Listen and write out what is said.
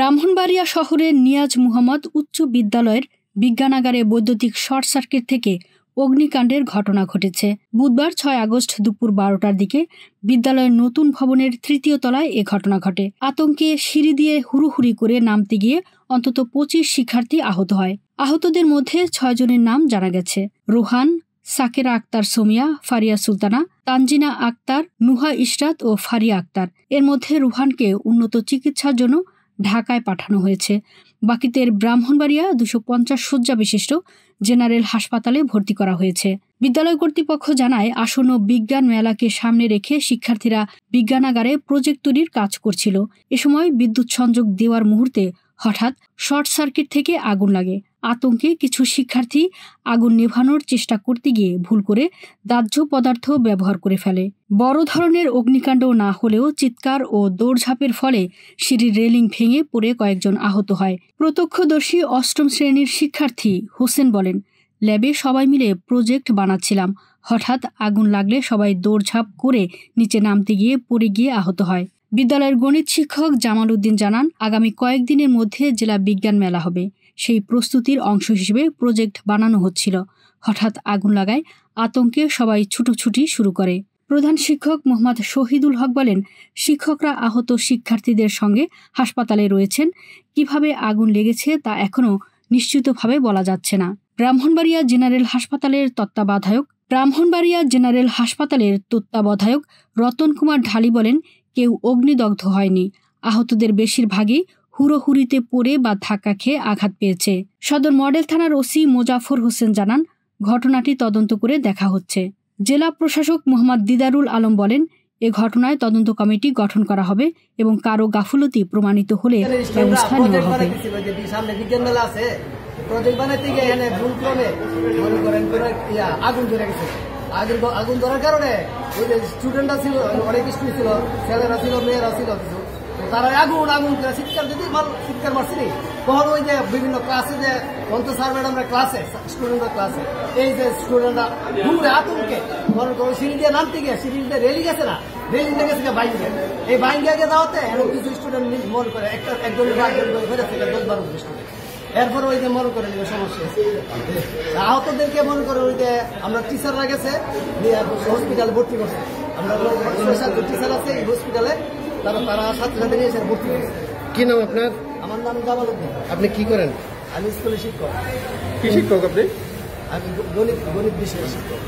ব্রাহ্মণবাড়িয়া শহরের নিয়াজ মুহাম্মদ উচ্চ বিদ্যালয়ের বিজ্ঞানাগারে বৈদ্যুতিক শর্ট সার্কিট থেকে অগ্নিকাণ্ডের ঘটনা ঘটেছে। বুধবার 6 আগস্ট দুপুর 12টার দিকে বিদ্যালয়ের নতুন ভবনের 3য় তলায় এ ঘটনা ঘটে। আতঙ্কে সিঁড়ি দিয়ে হুড়ুহুড়ি করে নামতে গিয়ে অন্তত 25 শিক্ষার্থী আহত হয়। আহতদের মধ্যে 6 জনের নাম জানা গেছে: রোহান, সাকেরা আক্তার সোমিয়া, ফারিয়া সুলতানা, তানজিনা আক্তার, নুহা ইশরাত ও ফারিয়া আক্তার। এর মধ্যে রুহানকে উন্নত চিকিৎসার জন্য ঢাকায় পাঠানো হয়েছে। বাকিদের ব্রাহ্মণবাড়িয়া 250 শয্যা বিশিষ্ট জেনারেল হাসপাতালে ভর্তি করা হয়েছে। বিদ্যালয় কর্তৃপক্ষ জানায়, আসন্ন বিজ্ঞান মেলাকে সামনে রেখে শিক্ষার্থীরা বিজ্ঞানাগারে প্রজেক্ট তৈরির কাজ করছিল। এ সময় বিদ্যুৎ সংযোগ দেওয়ার মুহূর্তে হঠাৎ শর্ট সার্কিট থেকে আগুন লাগে। আতঙ্কে কিছু শিক্ষার্থী আগুন নেভানোর চেষ্টা করতে গিয়ে ভুল করে দাহ্য পদার্থ ব্যবহার করে ফেলে। বড় ধরনের অগ্নিকাণ্ড না হলেও চিৎকার ও দৌড়ঝাঁপের ফলে সিঁড়ির রেলিং ভেঙে পড়ে কয়েকজন আহত হয়। প্রত্যক্ষদর্শী 8ম শ্রেণীর শিক্ষার্থী হোসেন বলেন, ল্যাবে সবাই মিলে প্রজেক্ট বানাচ্ছিলাম। হঠাৎ আগুন লাগলে সবাই দৌড়ঝাঁপ করে নিচে নামতে গিয়ে পড়ে গিয়ে আহত হয়। বিদ্যালয়ের গণিত শিক্ষক জামাল উদ্দিন জানান, আগামী কয়েকদিনের মধ্যে জেলা বিজ্ঞান মেলা হবে। সেই প্রস্তুতির অংশ হিসেবে প্রজেক্ট বানানো হচ্ছিল। হঠাৎ আগুন লাগায় আতঙ্কে সবাই ছুটোছুটি শুরু করে। প্রধান শিক্ষক মোহাম্মদ শহীদুল হক বলেন, শিক্ষকরা আহত শিক্ষার্থীদের সঙ্গে হাসপাতালে রয়েছেন। কিভাবে আগুন লেগেছে তা এখনও নিশ্চিতভাবে বলা যাচ্ছে না। ব্রাহ্মণবাড়িয়া জেনারেল হাসপাতালের তত্ত্বাবধায়ক রতন কুমার ঢালি বলেন, কেউ অগ্নিদগ্ধ হয়নি। আহতদের বেশিরভাগই হুড়োহুড়িতে পড়ে বা ধাক্কা খেয়ে আঘাত পেয়েছে। সদর মডেল থানার ওসি মোজাফর হোসেন জানান, ঘটনাটি তদন্ত করে দেখা হচ্ছে। জেলা প্রশাসক মোহাম্মদ দিদারুল আলম বলেন, এ ঘটনায় তদন্ত কমিটি গঠন করা হবে এবং কারো গাফুলতি প্রমাণিত হলে ব্যবস্থা নেওয়া হবে। আগুন ধরার কারণে ওই যে স্টুডেন্টরা ছিল, অনেক স্টুডেন্ট ছিল, ছেলেরা ছিল, মেয়েরা ছিল, তারা আগুন করে চিৎকার মারছিনি। তখন ওই যে বিভিন্ন ক্লাসে যে স্যার ম্যাডামরা ক্লাসে, স্টুডেন্টরা ক্লাসে, এই যে স্টুডেন্টরা ঘুরে আতঙ্কে মনে করো সিঁড়ি দিয়ে নামতে গিয়ে, সিঁড়ি দিয়ে রেলিং গেছে না, রেলিং দিয়ে গেছে বাইকে, এই বাইকে যাওয়াতে এখন কিছু স্টুডেন্ট মনে করে একজনের হয়ে যাচ্ছে 10-12 স্টুডেন্ট। এরপরে ওই যে মনে করে সমস্যা আহতদেরকে মনে করে ওই যে আমরা টিচাররা গেছে হসপিটালে ভর্তি করছে। আমরা টিচার আছে এই হসপিটালে, তারা সাথে সাথে নিয়ে এসে ভর্তি করছে। কি নাম আপনার? আমার নাম জামাল উদ্দিন। আপনি কি করেন? আমি স্কুলের শিক্ষক। কি শিক্ষক আপনি? আমি গণিত বিষয়ের শিক্ষক।